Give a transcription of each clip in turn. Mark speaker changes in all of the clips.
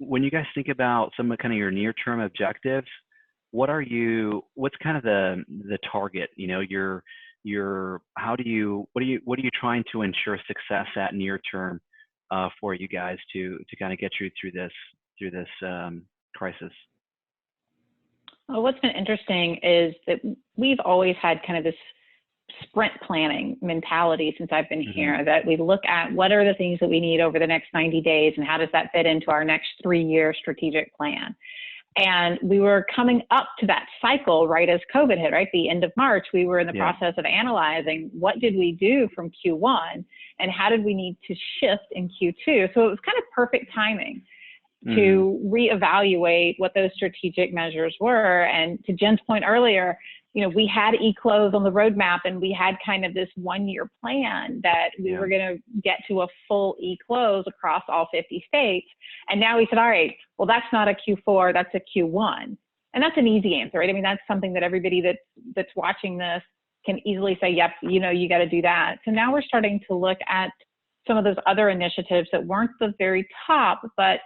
Speaker 1: when you guys think about some of kind of your near-term objectives, what's kind of the target? You know, what are you trying to ensure success at near term for you guys to kind of get you through this crisis?
Speaker 2: Well, what's been interesting is that we've always had kind of this sprint planning mentality since I've been here, that we look at what are the things that we need over the next 90 days and how does that fit into our next 3-year strategic plan. And we were coming up to that cycle right as COVID hit, right? The end of March, we were in the process of analyzing what did we do from Q1 and how did we need to shift in Q2. So it was kind of perfect timing to reevaluate what those strategic measures were. And to Jen's point earlier, you know, we had e-close on the roadmap and we had kind of this 1-year plan that we were going to get to a full e-close across all 50 states. And now we said, all right, well, that's not a Q4, that's a Q1. And that's an easy answer, right? I mean, that's something that everybody that's watching this can easily say, yep, you know, you got to do that. So now we're starting to look at some of those other initiatives that weren't the very top, but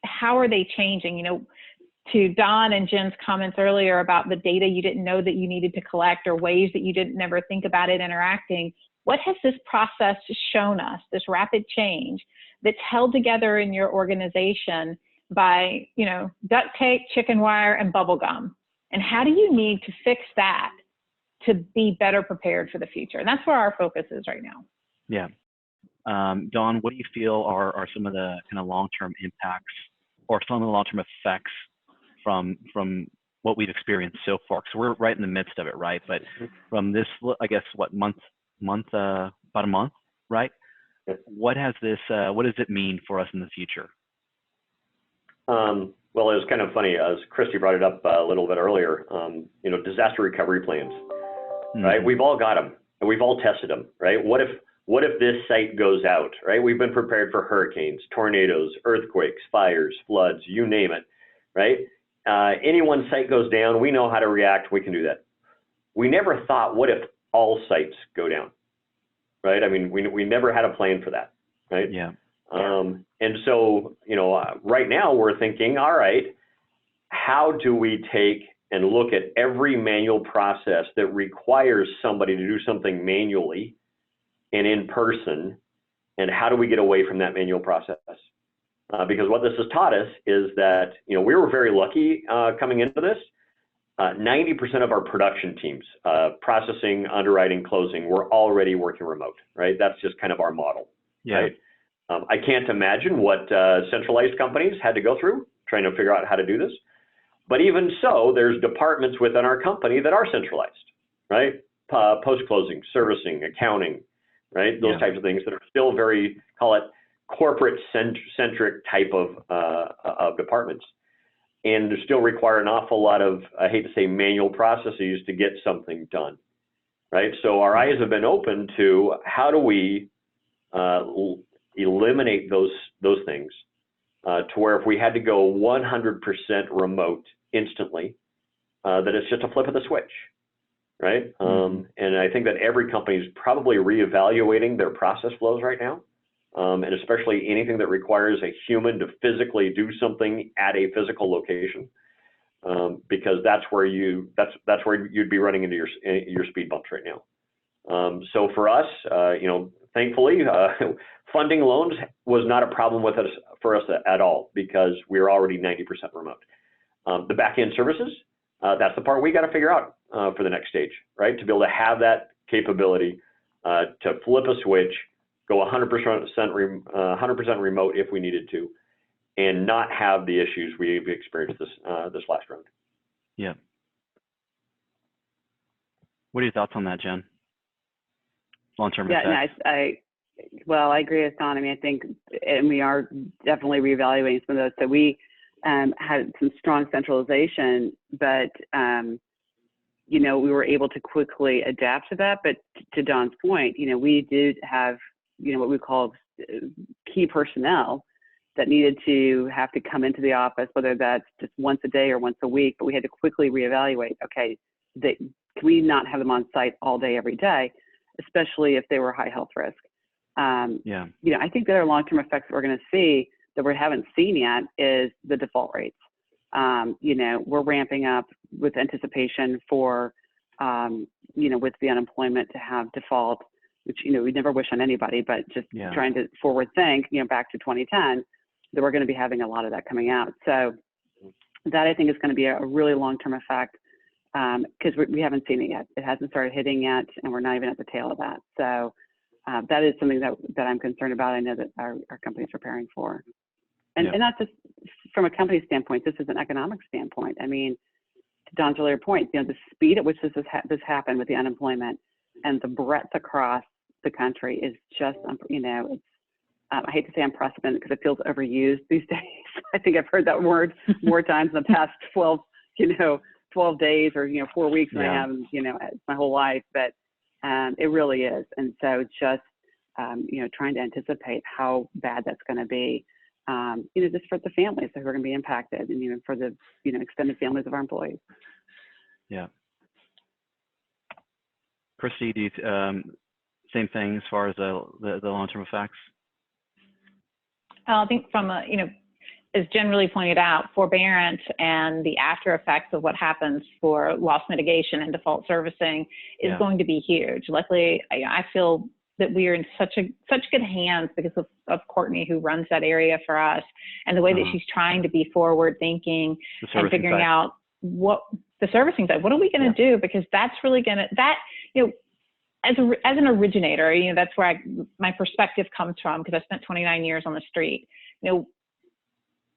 Speaker 2: how are they changing? You know, to Don and Jen's comments earlier about the data you didn't know that you needed to collect or ways that you didn't never think about it interacting, what has this process shown us, this rapid change that's held together in your organization by, you know, duct tape, chicken wire, and bubble gum? And how do you need to fix that to be better prepared for the future? And that's where our focus is right now.
Speaker 1: Yeah. Don, what do you feel are some of the kind of long-term impacts or some of the long-term effects from what we've experienced so far? Because we're right in the midst of it, right? But from this, I guess, about a month, right? What does it mean for us in the future?
Speaker 3: Well, it was kind of funny, as Christy brought it up a little bit earlier, you know, disaster recovery plans, right? We've all got them and we've all tested them, right? What if this site goes out, right? We've been prepared for hurricanes, tornadoes, earthquakes, fires, floods, you name it, right? Any one site goes down, we know how to react, we can do that. We never thought, what if all sites go down, right? I mean, we never had a plan for that, right?
Speaker 1: Yeah.
Speaker 3: And so, you know, right now we're thinking, all right, how do we take and look at every manual process that requires somebody to do something manually and in person, and how do we get away from that manual process? Because what this has taught us is that, you know, we were very lucky coming into this. 90% of our production teams, processing, underwriting, closing, were already working remote, right? That's just kind of our model, right? I can't imagine what centralized companies had to go through trying to figure out how to do this. But even so, there's departments within our company that are centralized, right? Post-closing, servicing, accounting, right? Those types of things that are still very, call it, corporate-centric type of departments, and still require an awful lot of, I hate to say, manual processes to get something done, right? So our eyes have been open to how do we eliminate those things to where if we had to go 100% remote instantly, that it's just a flip of the switch, right? And I think that every company is probably reevaluating their process flows right now. And especially anything that requires a human to physically do something at a physical location, because that's where you'd be running into your speed bumps right now. So for us, you know, thankfully, funding loans was not a problem for us at all, because we were already 90% remote. The back end services, that's the part we got to figure out for the next stage, right? To be able to have that capability to flip a switch, go 100% remote if we needed to, and not have the issues we've experienced this last round.
Speaker 1: Yeah. What are your thoughts on that, Jen? Long-term effects.
Speaker 4: Well, I agree with Don. I mean, I think, and we are definitely reevaluating some of those. So we had some strong centralization, but you know, we were able to quickly adapt to that. But to Don's point, you know, we did have, you know, what we call key personnel that needed to have to come into the office, whether that's just once a day or once a week, but we had to quickly reevaluate, okay, can we not have them on site all day, every day, especially if they were high health risk? You know, I think there are long-term effects that we're going to see that we haven't seen yet is the default rates. You know, we're ramping up with anticipation for, you know, with the unemployment to have default, which, you know, we never wish on anybody, but just trying to forward think, you know, back to 2010, that we're going to be having a lot of that coming out. So that I think is going to be a really long-term effect, because we haven't seen it yet. It hasn't started hitting yet, and we're not even at the tail of that. So that is something that I'm concerned about. I know that our company is preparing for. And not just from a company standpoint, this is an economic standpoint. I mean, to Don's earlier point, you know, the speed at which this happened with the unemployment and the breadth across the country is just, you know, it's, I hate to say unprecedented because it feels overused these days. I think I've heard that word more times in the past 12 days or, you know, 4 weeks than I have, you know, my whole life. But it really is. And so just, you know, trying to anticipate how bad that's going to be, you know, just for the families that are going to be impacted, and even for the, you know, extended families of our employees.
Speaker 1: Yeah. Christy, do you, same thing as far as the long-term effects?
Speaker 2: I think from a, you know, as Jen really pointed out, forbearance and the after effects of what happens for loss mitigation and default servicing is going to be huge. Luckily, I feel that we are in such good hands because of Courtney, who runs that area for us, and the way that she's trying to be forward thinking and figuring out what the servicing side, what are we going to do? Because that's really going to, you know, as an originator, you know, that's where my perspective comes from, because I spent 29 years on the street. You know,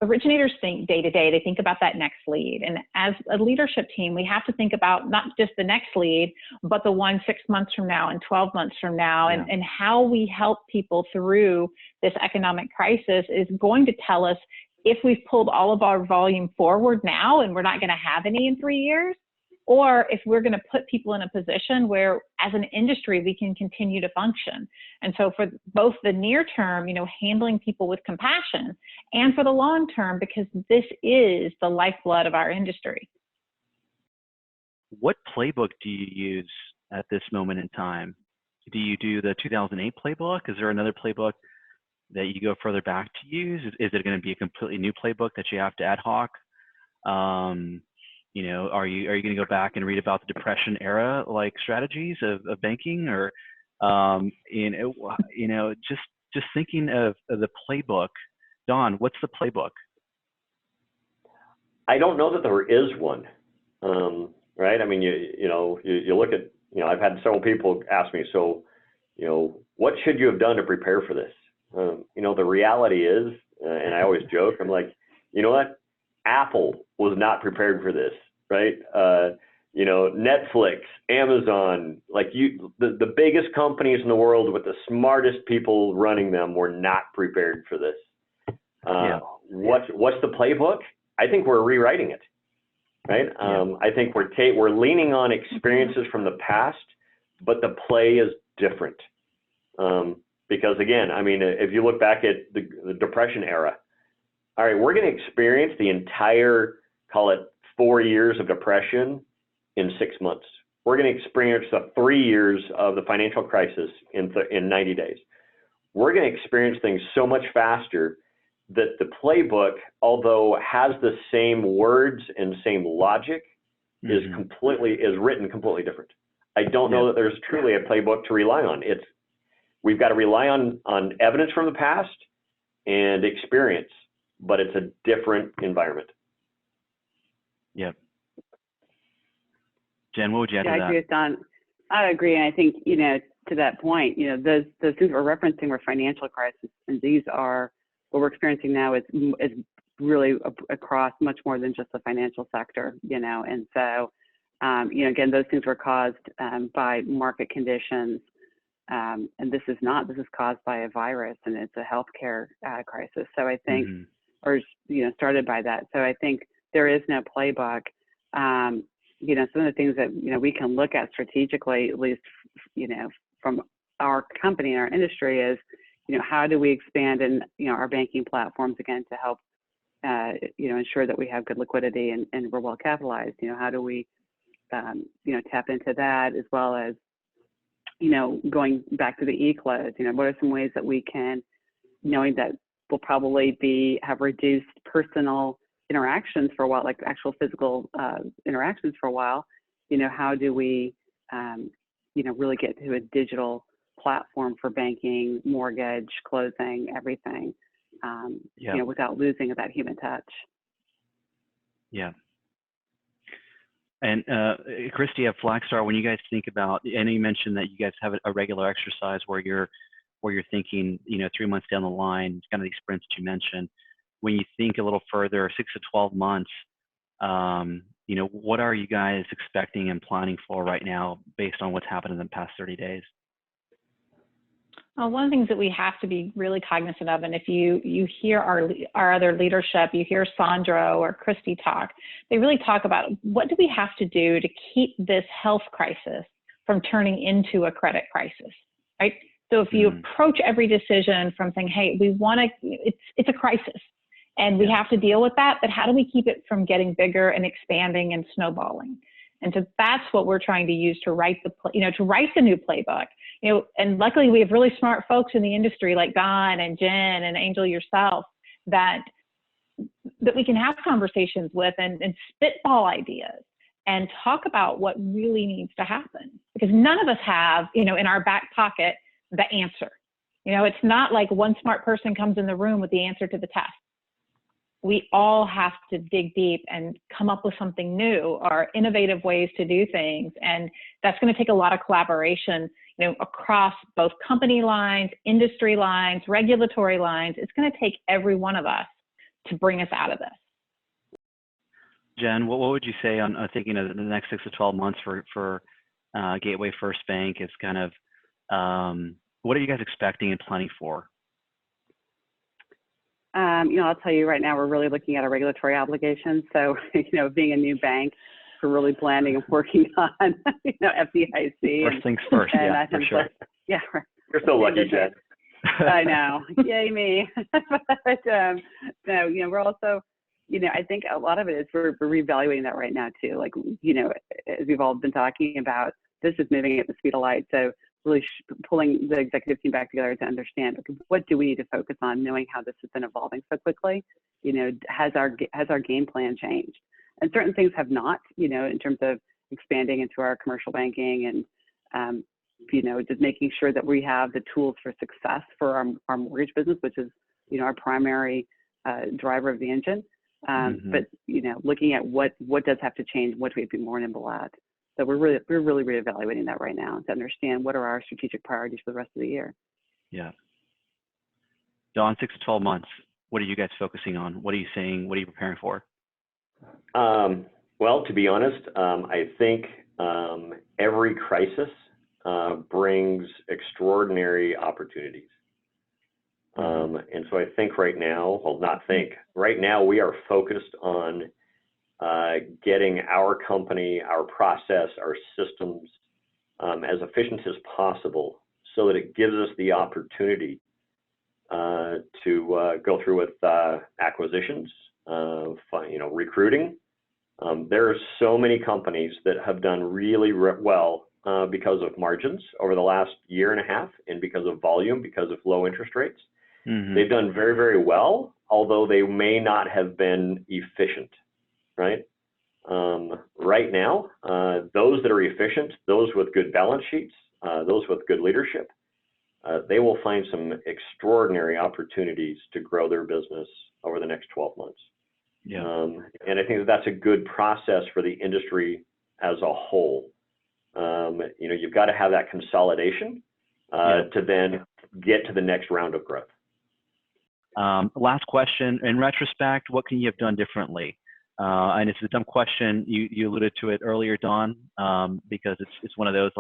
Speaker 2: originators think day to day, they think about that next lead. And as a leadership team, we have to think about not just the next lead, but the one 6 months from now and 12 months from now, and how we help people through this economic crisis is going to tell us if we've pulled all of our volume forward now and we're not going to have any in 3 years, or if we're going to put people in a position where as an industry, we can continue to function. And so for both the near term, you know, handling people with compassion, and for the long term, because this is the lifeblood of our industry.
Speaker 1: What playbook do you use at this moment in time? Do you do the 2008 playbook? Is there another playbook that you go further back to use? Is it going to be a completely new playbook that you have to ad hoc? You know, are you going to go back and read about the Depression era like strategies of banking, or you know, just thinking of the playbook? Don, what's the playbook?
Speaker 3: I don't know that there is one, right? I mean, you look at, you know, I've had several people ask me, so, you know, what should you have done to prepare for this? You know, the reality is, and I always joke, I'm like, you know what? Apple was not prepared for this, right? You know, Netflix, Amazon, like the biggest companies in the world with the smartest people running them were not prepared for this. What's the playbook? I think we're rewriting it, right? I think we're leaning on experiences from the past, but the play is different. Because again, I mean, if you look back at the Depression era, all right, we're going to experience the entire, call it 4 years of depression in 6 months. We're going to experience the 3 years of the financial crisis in 90 days. We're going to experience things so much faster that the playbook, although has the same words and same logic, is written completely different. I don't know that there's truly a playbook to rely on. We've got to rely on evidence from the past and experience, but it's a different environment.
Speaker 1: Yep. Jen, what would you add to that?
Speaker 4: I agree with Don. I agree. And I think, you know, to that point, you know, those things we're referencing were financial crises, and these are what we're experiencing now is really across much more than just the financial sector, you know. And so, you know, again, those things were caused by market conditions. And this is caused by a virus, and it's a healthcare crisis. So I think, or, you know, started by that. So I think there is no playbook. You know, some of the things that, you know, we can look at strategically, at least, you know, from our company and our industry is, you know, how do we expand in, you know, our banking platforms again to help, you know, ensure that we have good liquidity and we're well capitalized. You know, how do we, you know, tap into that, as well as, you know, going back to the e-close, you know, what are some ways that we can, knowing that we'll probably have reduced personal interactions for a while, like actual physical interactions for a while. How do we, really get to a digital platform for banking, mortgage, closing, everything, without losing that human touch.
Speaker 1: Yeah. And Christy at Flagstar, when you guys think about, I know you mentioned that you guys have a regular exercise where you're thinking, 3 months down the line, kind of these sprints that you mentioned. When you think a little further, 6 to 12 months, what are you guys expecting and planning for right now based on what's happened in the past 30 days?
Speaker 2: One of the things that we have to be really cognizant of, and if you hear our other leadership, you hear Sandro or Christy talk, they really talk about what do we have to do to keep this health crisis from turning into a credit crisis, right? So if you approach every decision from saying, hey, it's a crisis and we have to deal with that, but how do we keep it from getting bigger and expanding and snowballing? And so that's what we're trying to use to write the new playbook. And luckily we have really smart folks in the industry like Don and Jen and Angel yourself that we can have conversations with and spitball ideas and talk about what really needs to happen. Because none of us have, in our back pocket, the answer. It's not like one smart person comes in the room with the answer to the test. We all have to dig deep and come up with something new or innovative ways to do things. And that's going to take a lot of collaboration, across both company lines, industry lines, regulatory lines. It's going to take every one of us to bring us out of this.
Speaker 1: Jen, what would you say on thinking of the next 6 to 12 months for Gateway First Bank? Is kind of, what are you guys expecting and planning for?
Speaker 4: I'll tell you right now, we're really looking at our regulatory obligations. So, being a new bank, we're really planning and working on, FDIC.
Speaker 1: First things first, yeah, for sure.
Speaker 4: Yeah.
Speaker 3: You're so lucky, Jen.
Speaker 4: I know. Yay me. But, no, we're also, I think a lot of it is we're reevaluating that right now too. Like, as we've all been talking about, this is moving at the speed of light. So really pulling the executive team back together to understand, okay, what do we need to focus on, knowing how this has been evolving so quickly. Has our game plan changed? And certain things have not, in terms of expanding into our commercial banking and, just making sure that we have the tools for success for our mortgage business, which is, our primary driver of the engine. But, looking at what does have to change, what do we have to be more nimble at. So we're really reevaluating that right now to understand what are our strategic priorities for the rest of the year.
Speaker 1: Yeah. Dawn, 6 to 12 months, what are you guys focusing on? What are you saying? What are you preparing for?
Speaker 3: Well, to be honest, I think every crisis brings extraordinary opportunities. And so I think right now we are focused on getting our company, our process, our systems as efficient as possible so that it gives us the opportunity to go through with acquisitions, recruiting. There are so many companies that have done really well because of margins over the last year and a half and because of volume, because of low interest rates. They've done very, very well, although they may not have been efficient, right? Right now, those that are efficient, those with good balance sheets, those with good leadership, they will find some extraordinary opportunities to grow their business over the next 12 months.
Speaker 1: Yeah.
Speaker 3: And I think that's a good process for the industry as a whole. You've got to have that consolidation to then get to the next round of growth.
Speaker 1: Last question. In retrospect, what can you have done differently? And it's a dumb question. You alluded to it earlier, Dawn, because it's one of those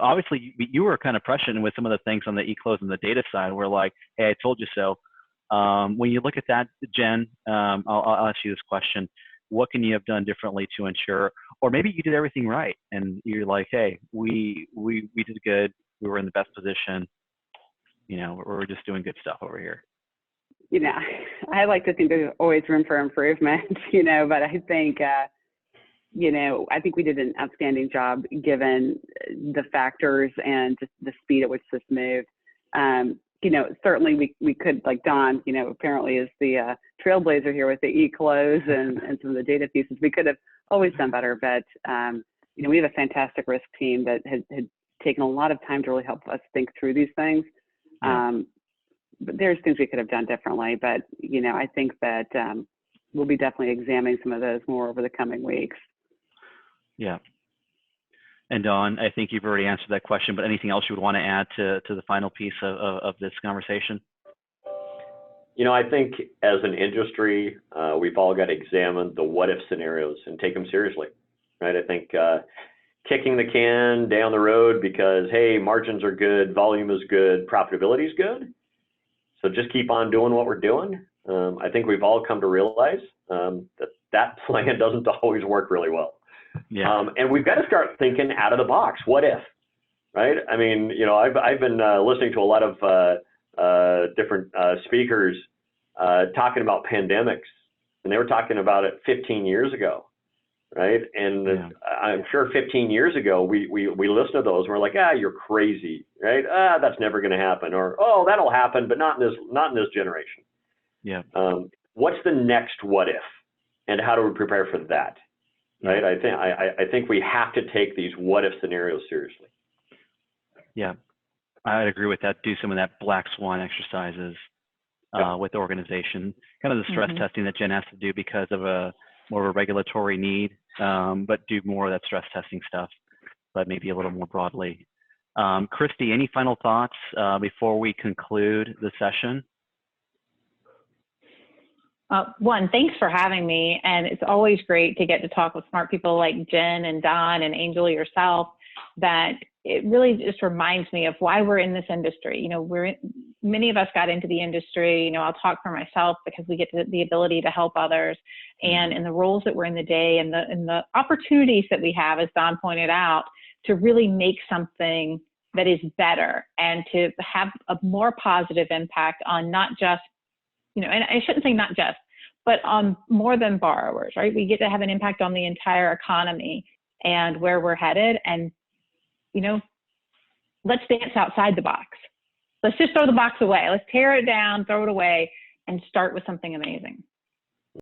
Speaker 1: obviously you were kind of prescient with some of the things on the e-close and the data side. We're like, hey, I told you so. When you look at that, Jen, I'll ask you this question. What can you have done differently to ensure, or maybe you did everything right and you're like, hey, we did good. We were in the best position. We're just doing good stuff over here.
Speaker 4: I like to think there's always room for improvement, but I think, I think we did an outstanding job given the factors and just the speed at which this moved. certainly we could, like Don, apparently is the trailblazer here with the e-close and some of the data pieces. We could have always done better, but we have a fantastic risk team that had taken a lot of time to really help us think through these things.
Speaker 1: Yeah.
Speaker 4: But there's things we could have done differently, but I think that we'll be definitely examining some of those more over the coming weeks.
Speaker 1: Yeah. And Dawn, I think you've already answered that question, but anything else you would want to add to the final piece of this conversation?
Speaker 3: I think as an industry, we've all got to examine the what if scenarios and take them seriously, right? I think kicking the can down the road because, hey, margins are good, volume is good, profitability is good. So just keep on doing what we're doing. I think we've all come to realize that plan doesn't always work really well.
Speaker 1: Yeah.
Speaker 3: And we've got to start thinking out of the box. What if, right? I mean, I've been listening to a lot of different speakers talking about pandemics, and they were talking about it 15 years ago, right? And
Speaker 1: Yeah.
Speaker 3: I'm sure 15 years ago, we listened to those and we're like, you're crazy, right? That's never going to happen, or that'll happen, but not in this generation.
Speaker 1: Yeah.
Speaker 3: What's the next what if, and how do we prepare for that? Right. I think we have to take these what if scenarios seriously.
Speaker 1: Yeah, I'd agree with that. Do some of that black swan exercises with the organization, kind of the stress testing that Jen has to do because of more of a regulatory need, but do more of that stress testing stuff, but maybe a little more broadly. Christy, any final thoughts before we conclude the session?
Speaker 2: One, thanks for having me. And it's always great to get to talk with smart people like Jen and Don and Angel yourself, that it really just reminds me of why we're in this industry. Many of us got into the industry, I'll talk for myself because we get the ability to help others, and in the roles that we're in the day and the opportunities that we have, as Don pointed out, to really make something that is better and to have a more positive impact on not just, and I shouldn't say not just, but on more than borrowers, right? We get to have an impact on the entire economy and where we're headed. And, let's dance outside the box. Let's just throw the box away. Let's tear it down, throw it away, and start with something amazing.